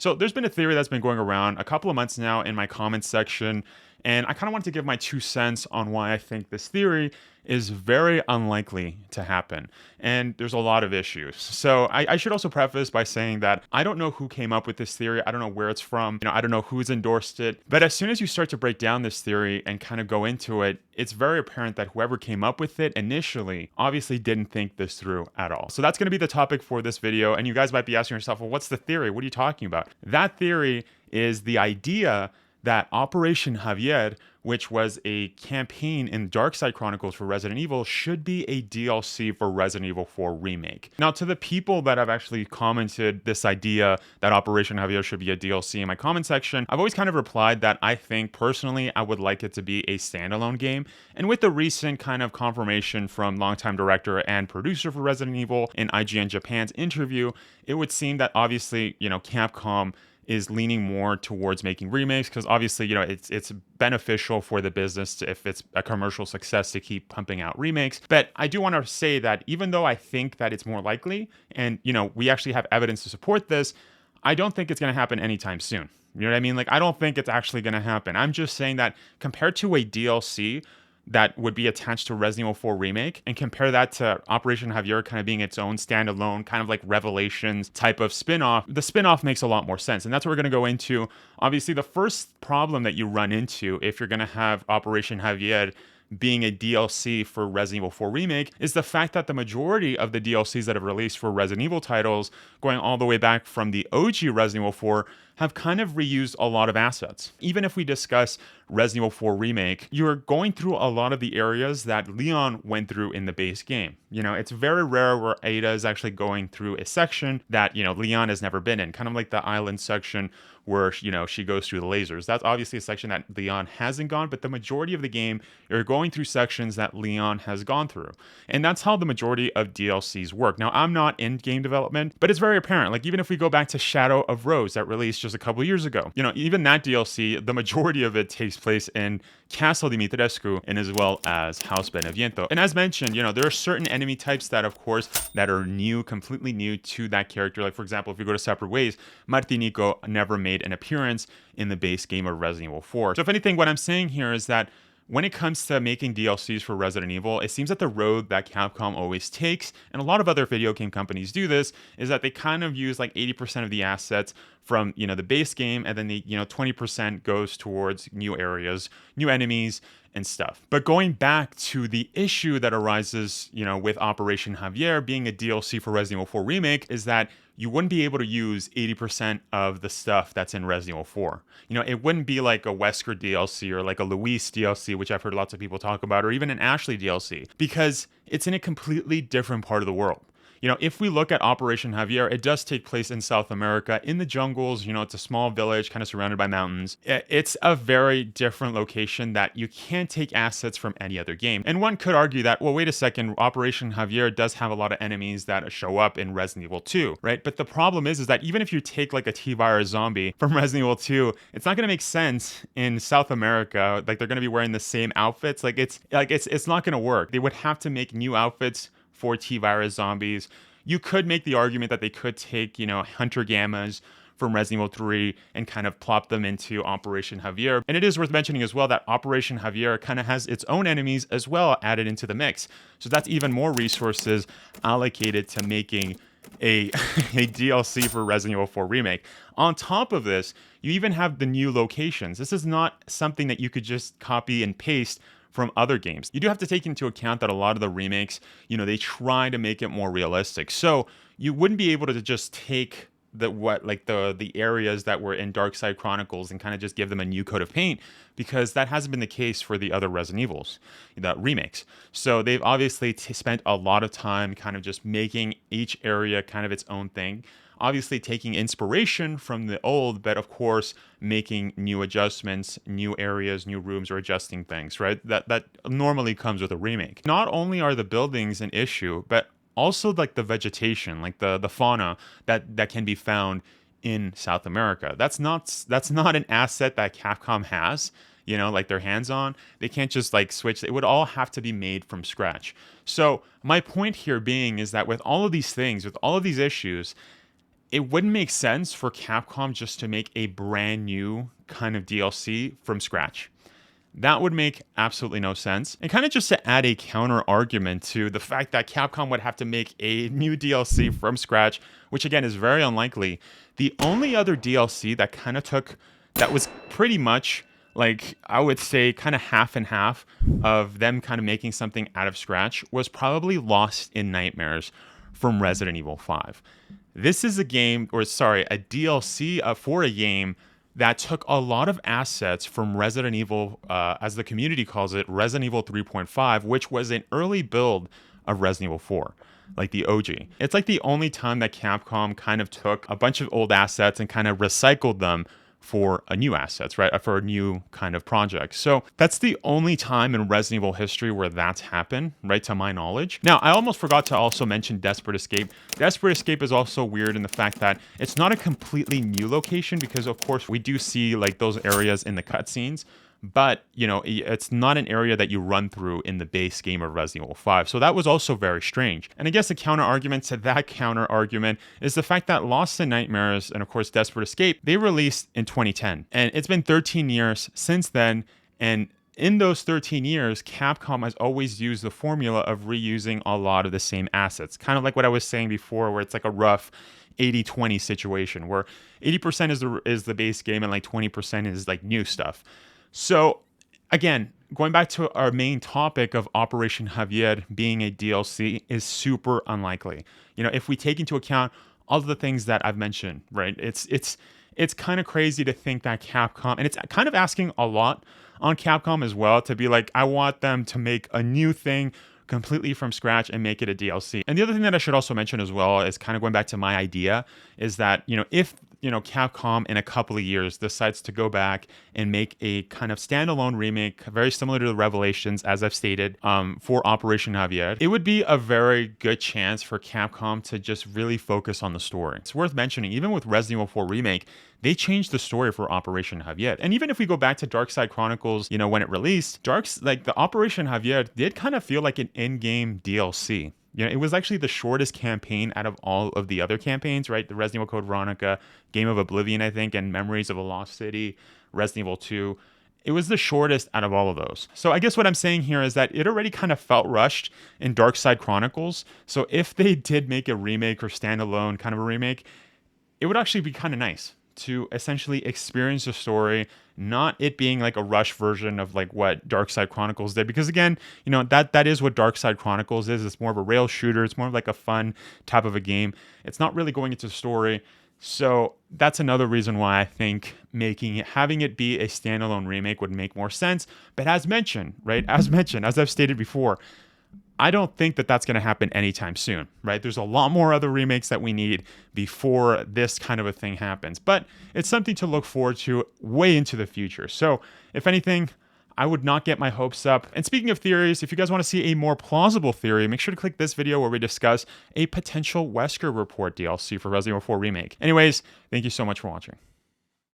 So there's been a theory that's been going around a couple of months now in my comments section, and I kind of wanted to give my 2 cents on why I think this theory is very unlikely to happen. And there's a lot of issues. So I should also preface by saying that I don't know who came up with this theory. I don't know where it's from. I don't know who's endorsed it. But as soon as you start to break down this theory and kind of go into it, it's very apparent that whoever came up with it initially obviously didn't think this through at all. So that's going to be the topic for this video. And you guys might be asking yourself, well, what's the theory? What are you talking about? That theory is the idea that Operation Javier, which was a campaign in Darkside Chronicles for Resident Evil, should be a DLC for Resident Evil 4 Remake. Now, to the people that have actually commented this idea that Operation Javier should be a DLC in my comment section, I've always kind of replied that I think, personally, I would like it to be a standalone game. And with the recent kind of confirmation from longtime director and producer for Resident Evil in IGN Japan's interview, it would seem that obviously, Capcom is leaning more towards making remakes because obviously, it's beneficial for the business if it's a commercial success to keep pumping out remakes. But I do want to say that even though I think that it's more likely and, we actually have evidence to support this, I don't think it's going to happen anytime soon. You know what I mean? Like, I don't think it's actually going to happen. I'm just saying that compared to a DLC that would be attached to Resident Evil 4 Remake and compare that to Operation Javier kind of being its own standalone kind of like Revelations type of spin-off, the spin-off makes a lot more sense. And that's what we're going to go into. Obviously, the first problem that you run into if you're going to have Operation Javier being a DLC for Resident Evil 4 Remake is the fact that the majority of the DLCs that have released for Resident Evil titles, going all the way back from the OG Resident Evil 4, have kind of reused a lot of assets. Even if we discuss Resident Evil 4 Remake, you're going through a lot of the areas that Leon went through in the base game. It's very rare where Eda is actually going through a section that, Leon has never been in, kind of like the island section where, she goes through the lasers. That's obviously a section that Leon hasn't gone, but the majority of the game, you're going through sections that Leon has gone through. And that's how the majority of DLCs work. Now, I'm not in game development, but it's very apparent. Like, even if we go back to Shadow of Rose that released just a couple years ago, even that DLC, the majority of it takes place in Castle Dimitrescu and as well as House Beneviento. And as mentioned, there are certain enemy types that, of course, that are new, completely new to that character. Like, for example, if you go to Separate Ways, Martinico never made an appearance in the base game of Resident Evil 4. So if anything, what I'm saying here is that when it comes to making DLCs for Resident Evil, it seems that the road that Capcom always takes, and a lot of other video game companies do this, is that they kind of use like 80% of the assets from, the base game, and then the, 20% goes towards new areas, new enemies, and stuff. But going back to the issue that arises, with Operation Javier being a DLC for Resident Evil 4 Remake is that you wouldn't be able to use 80% of the stuff that's in Resident Evil 4. It wouldn't be like a Wesker DLC or like a Luis DLC, which I've heard lots of people talk about, or even an Ashley DLC, because it's in a completely different part of the world. If we look at Operation Javier, it does take place in South America, in the jungles. It's a small village kind of surrounded by mountains. It's a very different location that you can't take assets from any other game. And one could argue that, well, wait a second, Operation Javier does have a lot of enemies that show up in Resident Evil 2, right? But the problem is that even if you take like a T-Virus zombie from Resident Evil 2, it's not going to make sense in South America. Like, they're going to be wearing the same outfits. It's not going to work. They would have to make new outfits for T-Virus zombies. You could make the argument that they could take, Hunter Gammas from Resident Evil 3 and kind of plop them into Operation Javier. And it is worth mentioning as well that Operation Javier kind of has its own enemies as well added into the mix. So that's even more resources allocated to making a DLC for Resident Evil 4 Remake. On top of this, you even have the new locations. This is not something that you could just copy and paste from other games. You do have to take into account that a lot of the remakes, they try to make it more realistic. So you wouldn't be able to just take the areas that were in Darkside Chronicles and kind of just give them a new coat of paint, because that hasn't been the case for the other Resident Evils, the remakes. So they've obviously spent a lot of time kind of just making each area kind of its own thing. Obviously taking inspiration from the old, but of course making new adjustments, new areas, new rooms, or adjusting things, right? That normally comes with a remake. Not only are the buildings an issue, but also like the vegetation, like the fauna that can be found in South America. That's not an asset that Capcom has, like their hands on. They can't just like switch. It would all have to be made from scratch. So my point here being is that with all of these things, with all of these issues, it wouldn't make sense for Capcom just to make a brand new kind of DLC from scratch. That would make absolutely no sense. And kind of just to add a counter argument to the fact that Capcom would have to make a new DLC from scratch, which again is very unlikely. The only other DLC that kind of that was pretty much like, I would say kind of half and half of them kind of making something out of scratch was probably Lost in Nightmares from Resident Evil 5. This is a DLC for a game that took a lot of assets from Resident Evil, as the community calls it, Resident Evil 3.5, which was an early build of Resident Evil 4, like the OG. It's like the only time that Capcom kind of took a bunch of old assets and kind of recycled them for a new assets, right? For a new kind of project. So that's the only time in Resident Evil history where that's happened, right? To my knowledge. Now, I almost forgot to also mention Desperate Escape. Desperate Escape is also weird in the fact that it's not a completely new location because, of course, we do see like those areas in the cutscenes. But, you know, it's not an area that you run through in the base game of Resident Evil 5. So that was also very strange. And I guess the counter argument to that counter argument is the fact that Lost in Nightmares and, of course, Desperate Escape, they released in 2010. And it's been 13 years since then. And in those 13 years, Capcom has always used the formula of reusing a lot of the same assets. Kind of like what I was saying before, where it's like a rough 80-20 situation, where 80% is the base game and like 20% is like new stuff. So, again, going back to our main topic of Operation Javier being a DLC is super unlikely. You know, if we take into account all of the things that I've mentioned, right? It's kind of crazy to think that Capcom, and it's kind of asking a lot on Capcom as well to be like, I want them to make a new thing completely from scratch and make it a DLC. And the other thing that I should also mention as well is kind of going back to my idea is that, you know, if Capcom in a couple of years decides to go back and make a kind of standalone remake, very similar to the Revelations, as I've stated, for Operation Javier, it would be a very good chance for Capcom to just really focus on the story. It's worth mentioning, even with Resident Evil 4 Remake, they changed the story for Operation Javier. And even if we go back to Darkside Chronicles, you know, when it released, the Operation Javier did kind of feel like an in-game DLC. You know, it was actually the shortest campaign out of all of the other campaigns, right? The Resident Evil Code Veronica, Game of Oblivion, I think, and Memories of a Lost City, Resident Evil 2. It was the shortest out of all of those. So I guess what I'm saying here is that it already kind of felt rushed in Darkside Chronicles. So if they did make a remake or standalone kind of a remake, it would actually be kind of nice to essentially experience the story, not it being like a rush version of like what Darkside Chronicles did. Because again, you know, that is what Darkside Chronicles is. It's more of a rail shooter. It's more of like a fun type of a game. It's not really going into the story. So that's another reason why I think having it be a standalone remake would make more sense. But as mentioned, as I've stated before, I don't think that that's going to happen anytime soon, right? There's a lot more other remakes that we need before this kind of a thing happens. But it's something to look forward to way into the future. So if anything, I would not get my hopes up. And speaking of theories, if you guys want to see a more plausible theory, make sure to click this video where we discuss a potential Wesker report DLC for Resident Evil 4 Remake. Anyways, thank you so much for watching.